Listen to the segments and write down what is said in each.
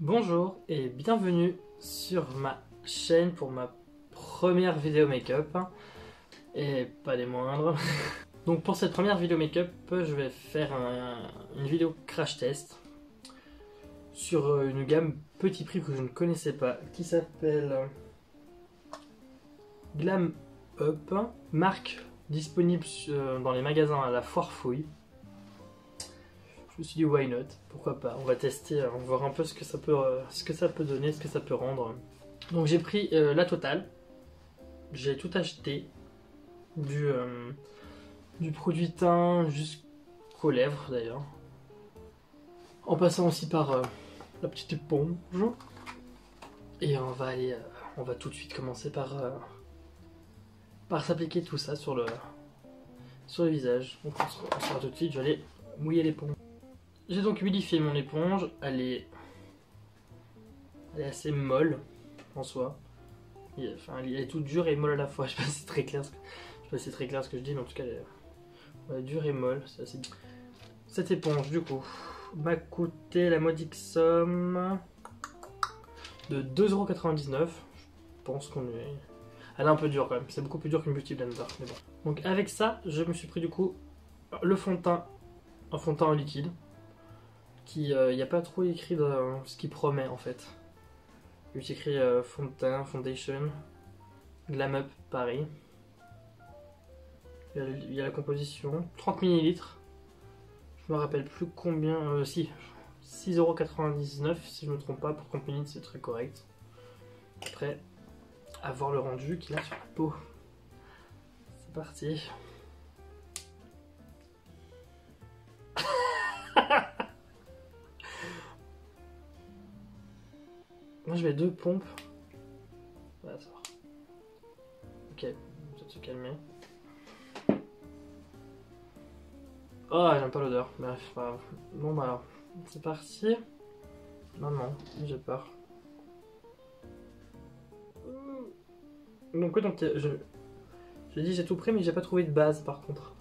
Bonjour et bienvenue sur ma chaîne pour ma première vidéo make-up et pas les moindres. Donc pour cette première vidéo make-up, je vais faire une vidéo crash test sur une gamme petit prix que je ne connaissais pas qui s'appelle Glam Up, marque disponible dans les magasins à la Foire Fouille. Je me suis dit why not, pourquoi pas, on va tester, on va voir un peu ce que ça peut donner, ce que ça peut rendre. Donc j'ai pris la totale, j'ai tout acheté, du produit teint jusqu'aux lèvres d'ailleurs, en passant aussi par la petite éponge. Et on va tout de suite commencer par s'appliquer tout ça sur le visage. Donc on se voit tout de suite, je vais aller mouiller l'éponge. J'ai donc humidifié mon éponge, elle est assez molle en soi. Elle est toute dure et molle à la fois. Je sais pas si c'est très clair ce que je dis, mais en tout cas elle est dure et molle, c'est assez bien. Cette éponge du coup m'a coûté la modique somme de 2,99 €. Je pense qu'on est... Elle est un peu dure quand même, c'est beaucoup plus dur qu'une Beauty Blender, mais bon. Donc avec ça, je me suis pris du coup le fond de teint, un fond de teint en liquide. Il n'y a pas trop écrit dans ce qu'il promet en fait. Il y a écrit fond de teint, foundation, Glam Up Paris. Il y a la composition, 30 ml. Je me rappelle plus combien, si, 6,99 € si je me trompe pas, pour 30 ml c'est très correct. Après, à voir le rendu qu'il a sur la peau. C'est parti. Moi je vais 2 pompes. Voilà, ça va. Ok, on va peut-être se calmer. Oh, j'aime pas l'odeur. Bref, pas grave. Bon bah alors, c'est parti. Non, j'ai peur. Donc j'ai dit j'ai tout pris mais j'ai pas trouvé de base par contre.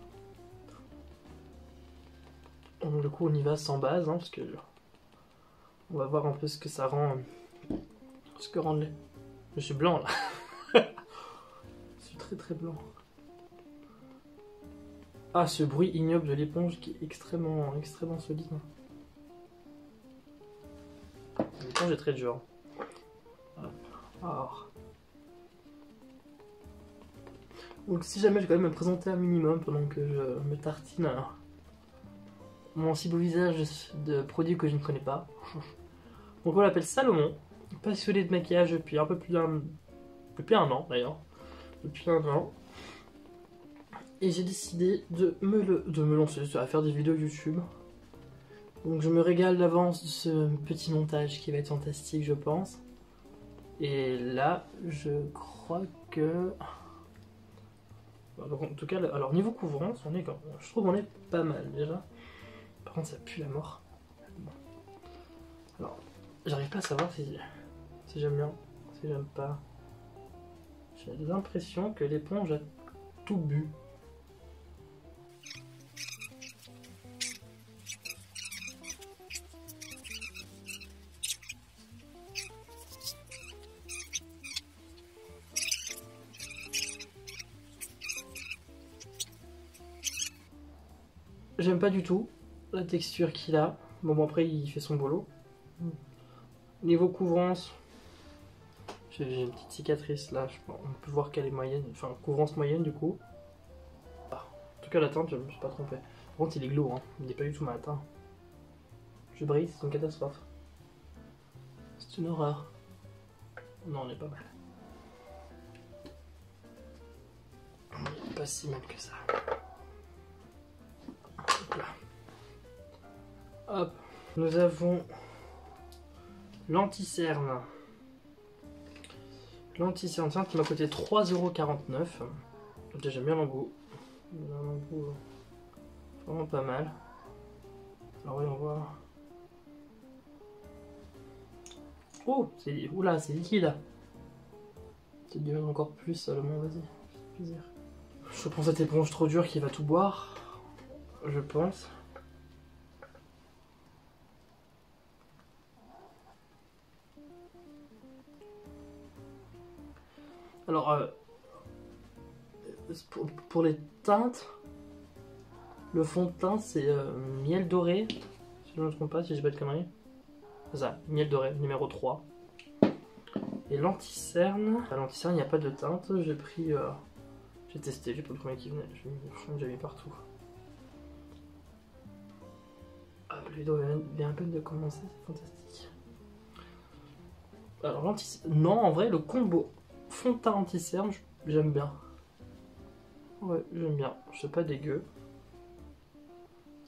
Donc du coup on y va sans base parce que on va voir un peu ce que ça rend. Ce que rend les... Je suis blanc là. Je suis très blanc. Ah, ce bruit ignoble de l'éponge qui est extrêmement solide. L'éponge est très dure. Alors. Donc si jamais je vais quand même me présenter un minimum pendant que je me tartine mon si beau visage de produits que je ne connais pas. Donc on l'appelle Salomon. Passionné de maquillage depuis un peu plus d'un an d'ailleurs. Depuis un an. Et j'ai décidé de me lancer à faire des vidéos YouTube. Donc je me régale d'avance de ce petit montage qui va être fantastique je pense. Et là je crois que... Alors, en tout cas, alors niveau couvrance, je trouve qu'on est pas mal déjà. Par contre ça pue la mort. Bon. Alors, j'arrive pas à savoir si j'aime bien, si j'aime pas. J'ai l'impression que l'éponge a tout bu. J'aime pas du tout la texture qu'il a. Bon, après il fait son boulot. Niveau couvrance, j'ai une petite cicatrice là, on peut voir qu'elle est moyenne, enfin couvrance moyenne du coup. Ah, en tout cas la teinte, je me suis pas trompé. Par contre il est glow, il n'est pas du tout mat. Je brille, c'est une catastrophe. C'est une horreur. Non, on est pas mal. On est pas si mal que ça. Hop là. Hop, nous avons l'anti-cerne. L'anti-cerne qui m'a coûté 3,49 €. J'aime bien l'embout. Vraiment pas mal. Alors voyons voir. Oh, oula, c'est liquide. Peut-être du même encore plus, Salomon, vas-y, fais plaisir. Je prends cette éponge trop dure qui va tout boire. Je pense. Alors, pour les teintes, le fond de teint c'est miel doré, si je ne me trompe pas, si j'ai pas de conneries. C'est ça, miel doré, numéro 3. Et l'anti-cerne, il n'y a pas de teinte, j'ai pris, j'ai testé, j'ai pas le premier qui venait, j'ai mis partout. Ah, le vidéo vient à peine de commencer, c'est fantastique. Alors non, en vrai, le combo fond de teint anti-cerne, j'aime bien. Ouais, j'aime bien, c'est pas dégueu.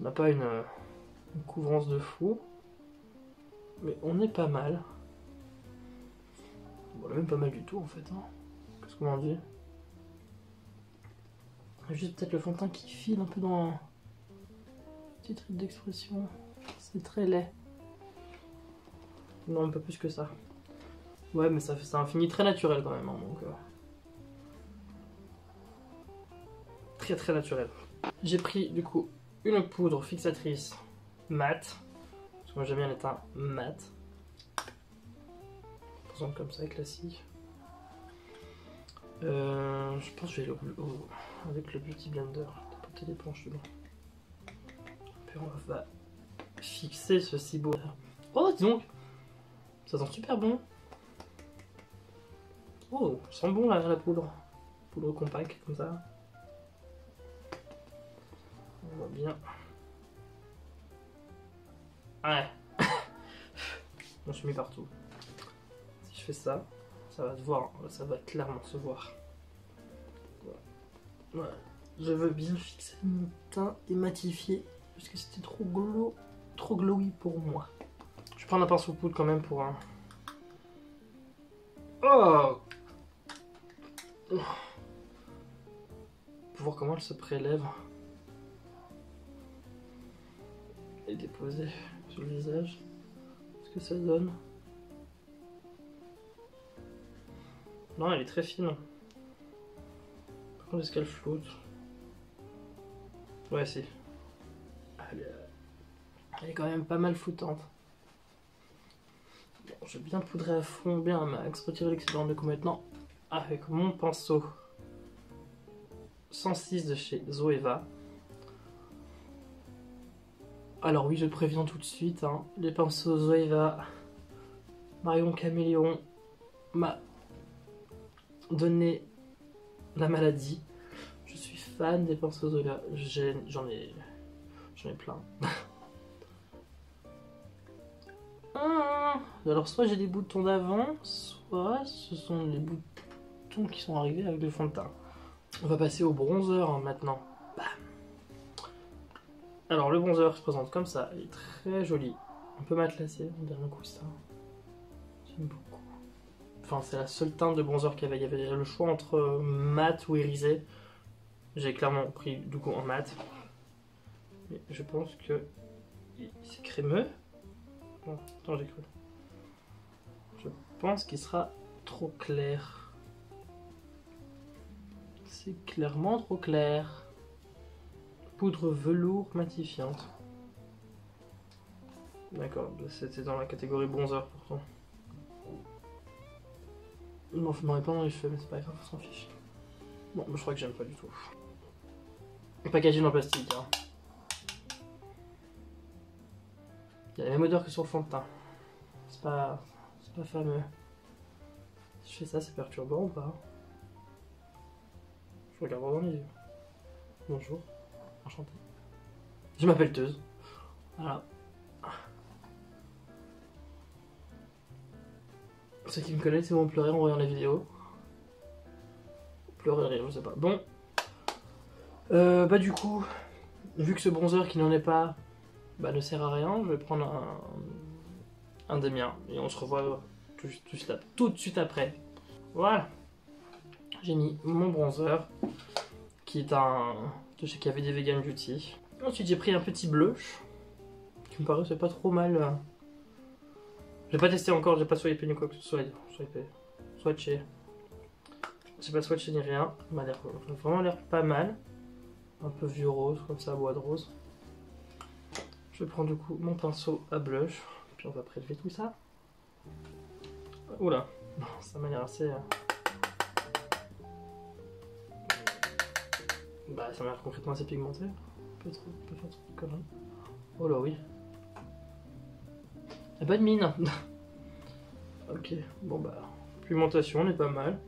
On n'a pas une couvrance de fou, mais on est pas mal. Bon, on est même pas mal du tout en fait. Hein. Qu'est-ce qu'on en dit? Juste peut-être le fond de teint qui file un peu dans un petit truc d'expression. C'est très laid. Non, un peu plus que ça. Ouais, mais ça un fini très naturel quand même. Hein, donc, très très naturel. J'ai pris du coup une poudre fixatrice mat. Parce que moi j'aime bien les teints mat. Par exemple comme ça, classique. Je pense que je vais aller avec le Beauty Blender. Tapoter les planches dedans. Puis on va fixer ce cibot. Oh, dis donc! Ça sent super bon. Oh, ça sent bon la poudre. Poudre compacte comme ça. On voit bien. Ouais. Je me suis mis partout. Si je fais ça, ça va se voir. Ça va clairement se voir. Voilà. Je veux bien fixer mon teint et matifier. Parce que c'était trop glowy pour moi. Je vais prendre un pinceau poudre quand même pour un... Oh! Pour voir comment elle se prélève. Et déposer sur le visage. Ce que ça donne. Non, elle est très fine. Par contre, est-ce qu'elle flotte? Ouais, si. Elle est quand même pas mal flottante. Bon, je vais bien poudrer à fond, bien un max. Retirer l'excédent de coup maintenant avec mon pinceau 106 de chez Zoeva. Alors oui, je préviens tout de suite, hein, les pinceaux Zoeva Marion Caméléon m'a donné la maladie. Je suis fan des pinceaux Zoeva, j'en ai plein. Alors soit j'ai des boutons d'avant, soit ce sont les boutons qui sont arrivés avec le fond de teint. On va passer au bronzer hein, maintenant. Bam. Alors le bronzer se présente comme ça, il est très joli, un peu matelassé, on dirait un coussin. J'aime beaucoup. Enfin c'est la seule teinte de bronzer qu'il y avait. Il y avait le choix entre mat ou irisé. J'ai clairement pris du coup en mat. Mais je pense que c'est crémeux. Bon, attends j'ai cru. Je pense qu'il sera trop clair. C'est clairement trop clair. Poudre velours matifiante. D'accord, c'était dans la catégorie bronzer pourtant. Non, pas dans les cheveux, mais c'est pas grave, on s'en fiche. Bon, je crois que j'aime pas du tout. Packaging en plastique. Hein. Il y a la même odeur que sur le fond de teint. C'est pas fameux. Si je fais ça, c'est perturbant ou pas? Je regarde dans les yeux. Bonjour, enchanté. Je m'appelle Teuse. Voilà. Ceux qui me connaissent, ils vont pleurer en voyant la vidéo. Pleurer, rire, je sais pas. Bon. Bah du coup, vu que ce bronzer qui n'en est pas, bah ne sert à rien, je vais prendre un des miens. Et on se revoit tout de suite après. Voilà. J'ai mis mon bronzer, qui est un de chez KVD Vegan Beauty. Ensuite j'ai pris un petit blush, qui me paraît c'est pas trop mal. J'ai pas testé encore, j'ai pas swipé ni quoi que ce soit. Swatché. J'ai pas swatché ni rien. Il m'a vraiment l'air pas mal. Un peu vieux rose, comme ça, bois de rose. Je vais prendre du coup mon pinceau à blush. Puis on va prélever tout ça. Oula, ça m'a l'air assez... Bah ça m'a l'air concrètement assez pigmenté. Peut faire trop de conneries. Oh là oui. Y'a pas de mine. Ok, bon bah... Pigmentation, on est pas mal.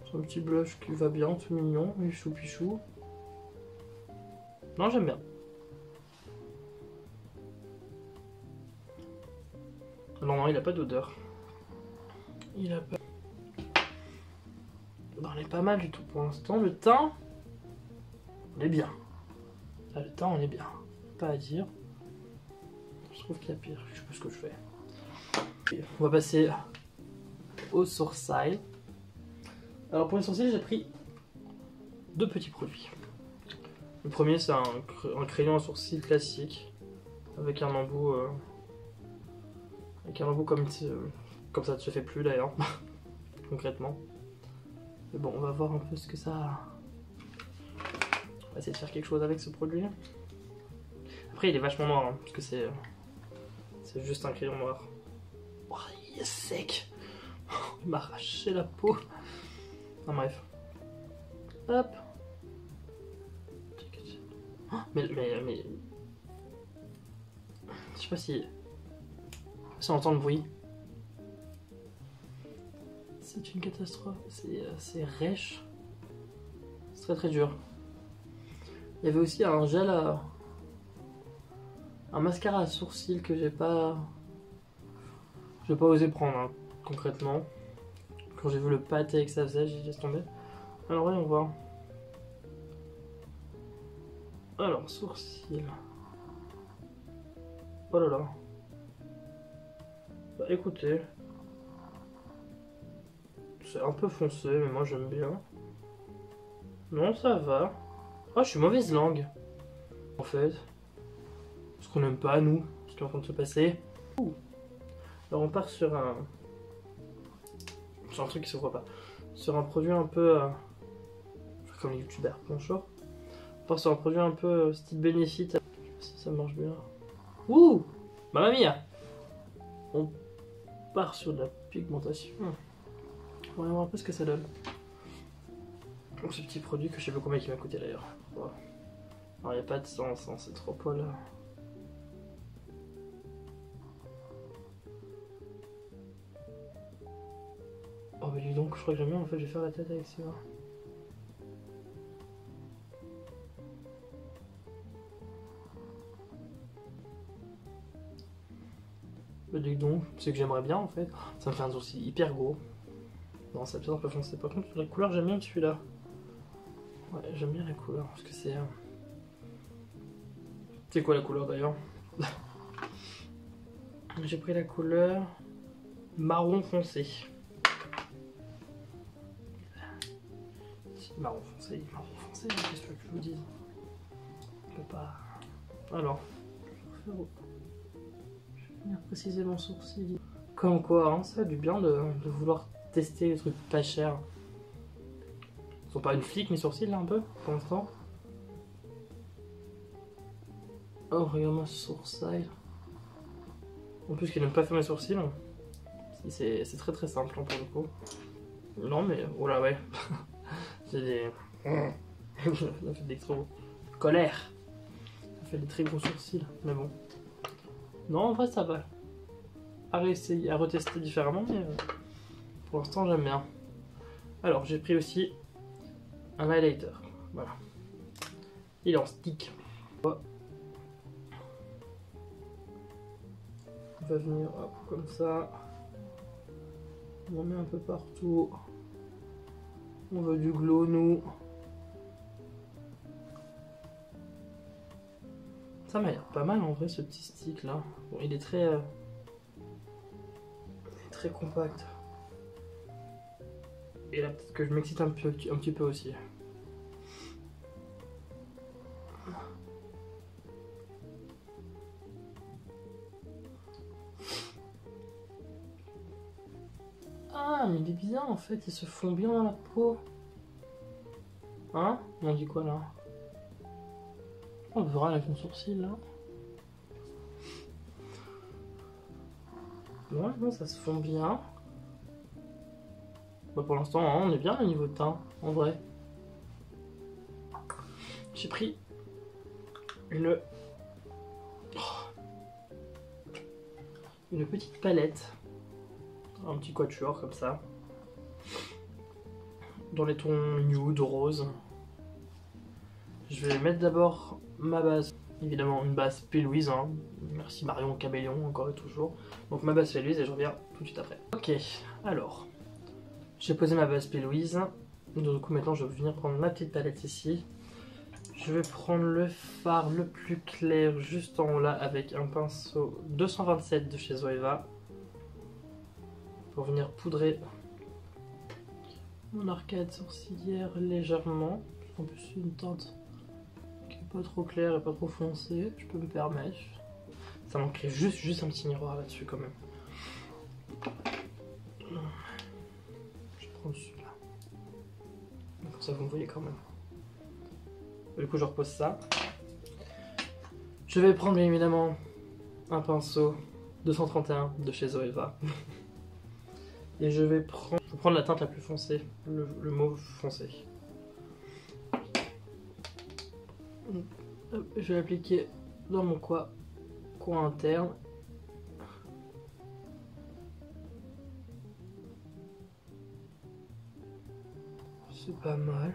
C'est un petit blush qui va bien, tout mignon, pichou pichou. Non, j'aime bien. Non, il a pas d'odeur. Il a pas... Non, on est pas mal du tout pour l'instant. Le teint, on est bien. Là, le teint, on est bien. Pas à dire. Je trouve qu'il y a pire. Je sais pas ce que je fais. Et on va passer au sourcil. Alors pour les sourcils, j'ai pris 2 petits produits. Le premier, c'est un crayon à sourcils classique avec un embout, comme ça ne se fait plus d'ailleurs, concrètement. Mais bon, on va voir un peu ce que ça. On va essayer de faire quelque chose avec ce produit. Après, il est vachement noir, hein, parce que c'est juste un crayon noir. Oh, il est sec. Il m'a arraché la peau. Enfin bref. Hop. Mais... Je sais pas si on entend le bruit. C'est une catastrophe. C'est rêche. C'est très très dur. Il y avait aussi un gel à... Un mascara à sourcils que j'ai pas osé prendre, hein, concrètement. Quand j'ai vu le pâté que ça faisait, j'ai laissé tomber. Alors voyons voir. Alors, sourcils. Oh là là. Bah écoutez. C'est un peu foncé, mais moi j'aime bien. Non, ça va. Oh, je suis mauvaise langue. En fait. Parce qu'on n'aime pas, nous, ce qui est en train de se passer. Alors on part sur un... C'est un truc qui se voit pas. Sur un produit un peu... comme les youtubeurs, bonjour. On part sur un produit un peu style Benefit. Je sais pas si ça marche bien. Ouh, mamma mia. On part sur de la pigmentation. On va voir un peu ce que ça donne. Donc ce petit produit que je sais pas combien il m'a coûté d'ailleurs. Wow. Alors il n'y a pas de sens, hein, c'est trop poil. Oh bah dis donc, je crois que j'aime bien, en fait je vais faire la tête avec celui-là. Bah dis donc, c'est que j'aimerais bien en fait. Ça me fait un sourcil hyper gros. Non, ça peut-être un peu foncé. Par contre, la couleur, j'aime bien celui-là. Ouais, j'aime bien la couleur, parce que c'est... C'est quoi la couleur d'ailleurs? J'ai pris la couleur marron foncé. Marron foncé, qu'est-ce que je vous dis? Je peux pas... Alors, je vais venir préciser mon sourcil. Comme quoi, hein, ça a du bien de vouloir tester les trucs pas chers. Ils sont pas une flic mes sourcils là un peu, pour l'instant. Oh, regarde-moi ce sourcil. En plus qu'il n'aime pas faire mes sourcils. C'est très très simple hein, pour le coup. Non mais, oh là ouais. J'ai des... Ça fait des trop... Colère. Ça fait des très gros sourcils, mais bon. Non, en vrai ça va. À réessayer, à retester différemment, mais pour l'instant j'aime bien. Alors j'ai pris aussi un highlighter. Voilà. Il est en stick. On va venir hop, comme ça. On en met un peu partout. On veut du glow, nous. Ça m'a l'air pas mal en vrai ce petit stick là. Bon, il est très compact. Et là peut-être que je m'excite un petit peu aussi. Ah mais il est bien en fait, il se fond bien dans la peau. Hein? On dit quoi là? On verra avec mon sourcil là. Ouais, non, ça se fond bien. Bah pour l'instant, hein, on est bien au niveau de teint, en vrai. J'ai pris une petite palette, un petit quatuor comme ça, dans les tons nude, rose. Je vais mettre d'abord ma base, évidemment une base P. Louise, hein. Merci Marion Cabellion encore et toujours. Donc ma base P. Louise et je reviens tout de suite après. Ok, alors, j'ai posé ma base P. Louise, donc du coup maintenant je vais venir prendre ma petite palette ici. Je vais prendre le fard le plus clair juste en haut là avec un pinceau 227 de chez Zoeva pour venir poudrer mon arcade sourcilière légèrement. En plus c'est une teinte qui est pas trop claire et pas trop foncée, je peux me permettre. Ça manquerait juste un petit miroir là-dessus quand même. Je vais prendre celui-là. Comme ça vous me voyez quand même. Du coup je repose ça. Je vais prendre bien évidemment un pinceau 231 de chez Zoeva. Et je vais prendre la teinte la plus foncée, le mauve foncé. Je vais l'appliquer dans mon coin interne. C'est pas mal.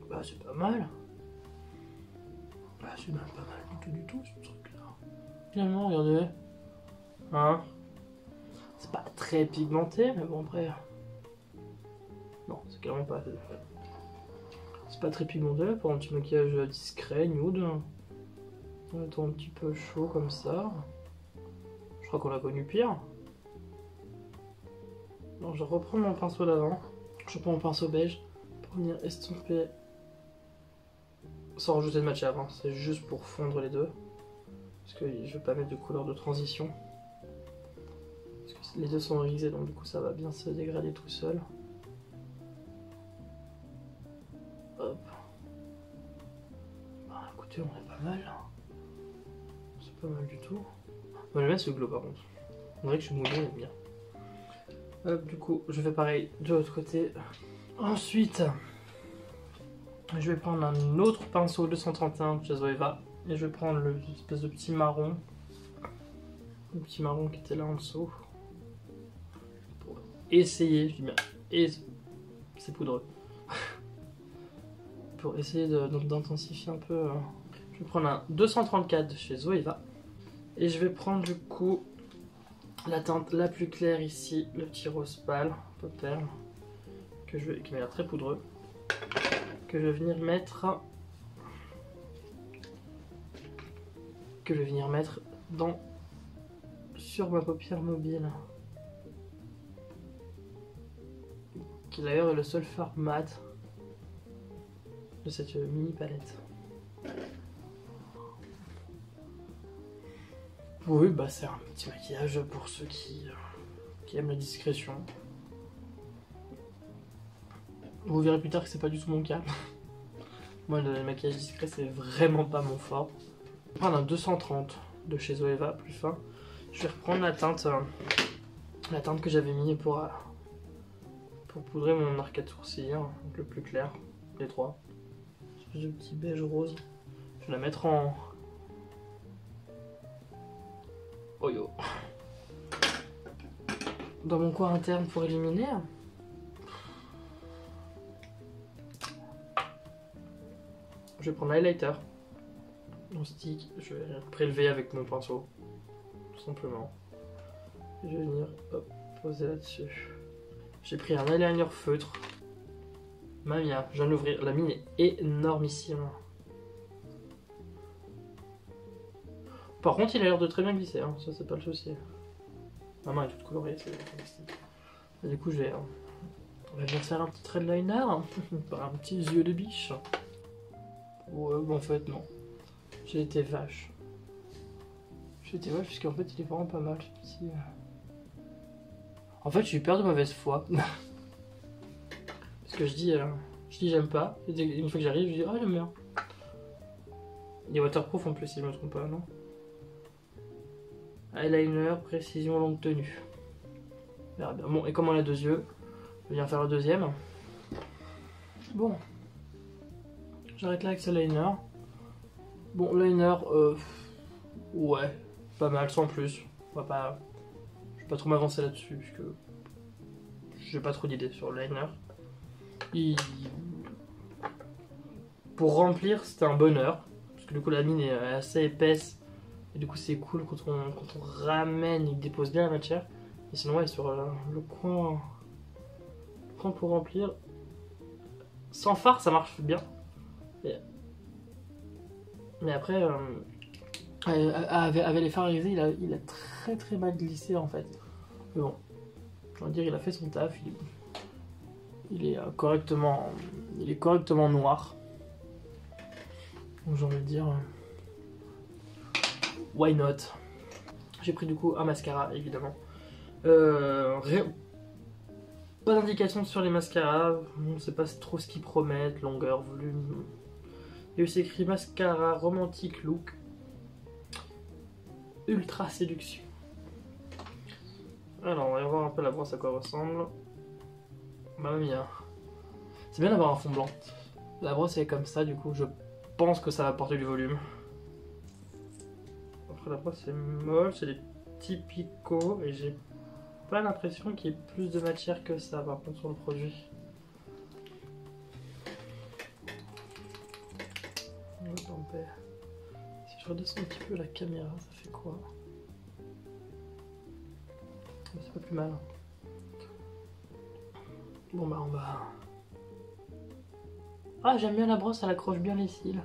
Bah c'est pas mal. Bah c'est même pas mal du tout ce truc là. Finalement regardez. Hein. C'est pas très pigmenté mais bon après. Non c'est clairement pas. C'est pas très pigmenté pour un petit maquillage discret, nude. En étant un petit peu chaud comme ça. Je crois qu'on a connu pire. Alors je reprends mon pinceau d'avant. Je prends mon pinceau beige pour venir estomper. Sans rajouter de match avant, c'est juste pour fondre les deux. Parce que je vais pas mettre de couleur de transition. Parce que les deux sont irisés donc du coup ça va bien se dégrader tout seul. Hop. Bah écoutez, on est pas mal. C'est pas mal du tout. On va le mettre ce glow par contre. On dirait que je suis mouillé, j'aime bien. Hop, du coup, je fais pareil de l'autre côté. Ensuite, je vais prendre un autre pinceau 231 de chez Zoeva. Et je vais prendre l'espèce de petit marron. Le petit marron qui était là en dessous. Pour essayer, je dis bien, et c'est poudreux. Pour essayer d'intensifier un peu. Je vais prendre un 234 de chez Zoeva. Et je vais prendre du coup la teinte la plus claire ici, le petit rose pâle, un peu perle, qui m'a l'air très poudreux, que je vais venir mettre, sur ma paupière mobile, qui d'ailleurs est le seul fard mat de cette mini palette. Oui, bah c'est un petit maquillage pour ceux qui aiment la discrétion. Vous verrez plus tard que c'est pas du tout mon cas. Moi, le maquillage discret, c'est vraiment pas mon fort. Je vais prendre un 230 de chez Zoeva, plus fin. Je vais reprendre la teinte que j'avais mis pour poudrer mon arcade sourcilière, donc le plus clair des trois. Une espèce de petit beige rose. Je vais la mettre en Oyo. Dans mon coin interne pour éliminer. Je vais prendre l'highlighter. Mon stick, je vais prélever avec mon pinceau. Tout simplement. Je vais venir poser là-dessus. J'ai pris un eyeliner feutre. Mamia, je viens de l'ouvrir. La mine est énormissime. Par contre, il a l'air de très bien glisser, hein. Ça c'est pas le souci. Ma main est toute colorée, c'est fantastique. Et du coup, on va venir faire un petit trait de liner, par un petit yeux de biche. Ouais, bon, en fait, non. J'ai été vache. Puisqu'en fait, il est vraiment pas mal, ce petit. En fait, j'ai eu peur de mauvaise foi. Parce que je dis j'aime pas. Et une fois que j'arrive, je dis, oh, j'aime bien. Il est waterproof en plus, si je me trompe pas, non? Eyeliner, précision, longue tenue. On verra bien. Bon, et comme on a 2 yeux, je viens faire le deuxième. Bon. J'arrête là avec ce liner. Bon, liner, ouais, pas mal, sans plus. Je vais pas trop m'avancer là-dessus, puisque j'ai pas trop d'idées sur le liner. Pour remplir, c'était un bonheur, parce que du coup la mine est assez épaisse, et du coup c'est cool quand on ramène, il dépose bien la matière. Et sinon, ouais, sur le coin pour remplir, sans fard, ça marche bien. Mais après, avec les fards arrivés, il a très mal glissé en fait. Mais bon, je veux dire, il a fait son taf. Il est correctement noir. Donc j'ai envie de dire, why not? J'ai pris du coup un mascara évidemment. Pas d'indication sur les mascaras. On ne sait pas trop ce qu'ils promettent, longueur, volume. Il y a aussi écrit mascara romantique look. Ultra séduction. Alors, on va voir un peu la brosse à quoi ressemble. Mamma mia. C'est bien d'avoir un fond blanc. La brosse est comme ça, du coup, je pense que ça va apporter du volume. Après, la brosse est molle, c'est des petits picots, et j'ai pas l'impression qu'il y ait plus de matière que ça, par contre, sur le produit. Si je redescends un petit peu la caméra, ça fait quoi? C'est pas plus mal. Bon bah on va... Ah, j'aime bien la brosse, elle accroche bien les cils.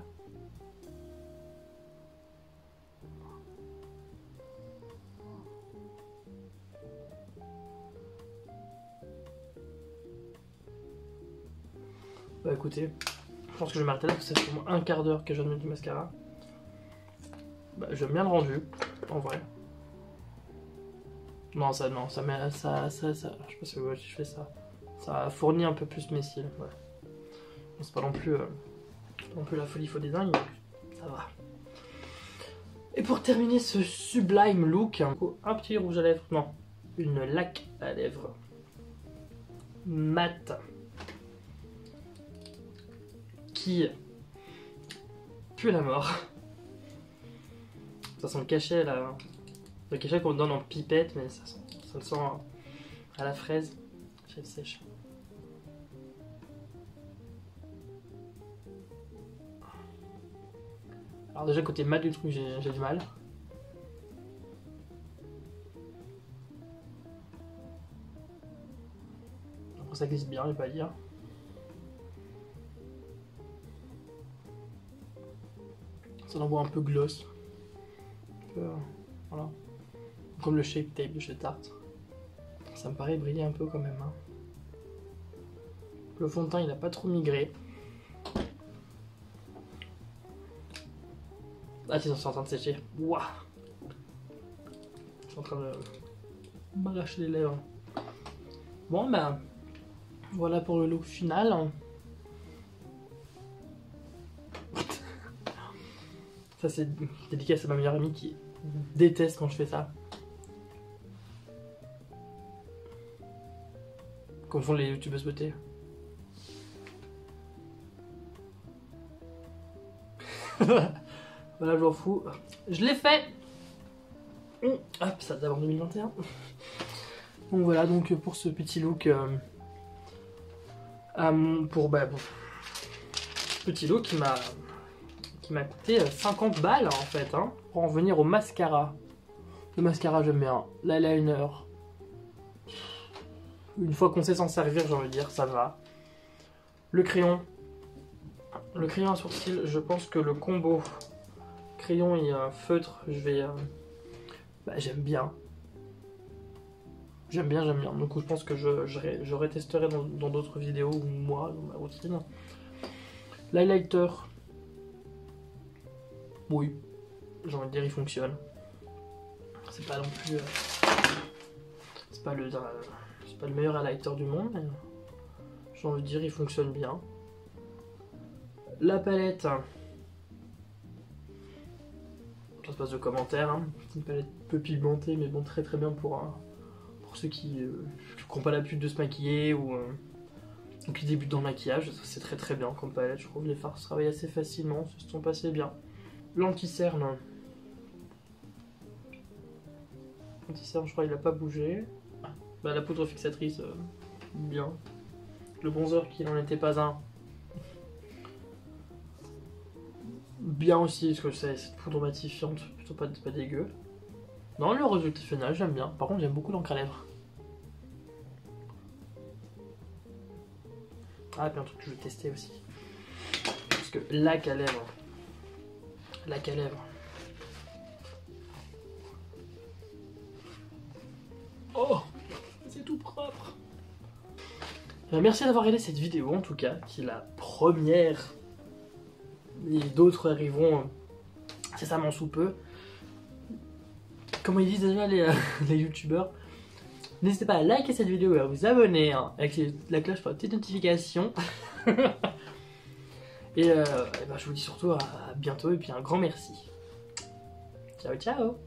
Bah écoutez, je pense que je vais m'arrêter là parce que ça fait au moins un quart d'heure que je viens de mettre du mascara. Bah j'aime bien le rendu, en vrai. Non, je sais pas si ouais, je fais ça. Ça fournit un peu plus mes cils, ouais. Bon, c'est pas non plus la folie des dingues, mais ça va. Et pour terminer ce sublime look, un petit rouge à lèvres, non, une laque à lèvres mat qui pue la mort. Ça sent le cachet là, le cachet qu'on donne en pipette, mais ça le sent à la fraise, chèvre sèche. Alors déjà côté mat du truc j'ai du mal. Après ça glisse bien, je vais pas dire. Ça envoie un peu gloss. Voilà. Comme le Shape Tape de chez Tarte. Ça me paraît briller un peu quand même. Hein. Le fond de teint il a pas trop migré. Ah tiens, c'est en train de sécher. Waouh. Je suis en train de m'arracher les lèvres. Bon ben, voilà pour le look final. Ça c'est dédicace à ma meilleure amie qui déteste quand je fais ça. Comme font les youtubeuses beauté. Voilà, je m'en fous. Je l'ai fait. Hop, ça d'abord 2021. Donc voilà, donc pour ce petit look, petit look qui m'a coûté 50 balles en fait, hein, pour en venir au mascara. Le mascara j'aime bien, l'eyeliner. Une fois qu'on sait s'en servir, j'ai envie de dire, ça va. Le crayon à sourcils, je pense que le combo crayon et feutre, je vais... j'aime bien. J'aime bien. Donc je pense que je retesterai dans d'autres vidéos ou moi, dans ma routine. L'highlighter. Oui. J'ai envie de dire, il fonctionne. C'est pas non plus... c'est pas le meilleur highlighter du monde, mais... j'ai envie de dire, il fonctionne bien. La palette... l'espace de commentaires. Hein. C'est une palette peu pigmentée, mais bon, très très bien pour ceux qui n'ont pas l'habitude de se maquiller ou qui débutent dans le maquillage. C'est très très bien comme palette, je trouve. Les fards se travaillent assez facilement, se sont passés bien. L'anti-cerne. L'anti-cerne, je crois, il n'a pas bougé. Bah, la poudre fixatrice, bien. Le bronzer qui n'en était pas un. Bien aussi, parce que c'est cette poudre matifiante, plutôt pas dégueu. Non, le résultat final, j'aime bien. Par contre, j'aime beaucoup l'encre à lèvres. Ah, puis un truc que je veux tester aussi. Parce que lac à lèvres. Lac à lèvres. Oh, c'est tout propre. Merci d'avoir regardé cette vidéo, en tout cas, qui est la première. Et d'autres arriveront incessamment sous peu. Comme ils disent déjà les youtubeurs, n'hésitez pas à liker cette vidéo et à vous abonner hein, avec la cloche pour la petite notification. et ben, je vous dis surtout à bientôt et puis un grand merci. Ciao ciao.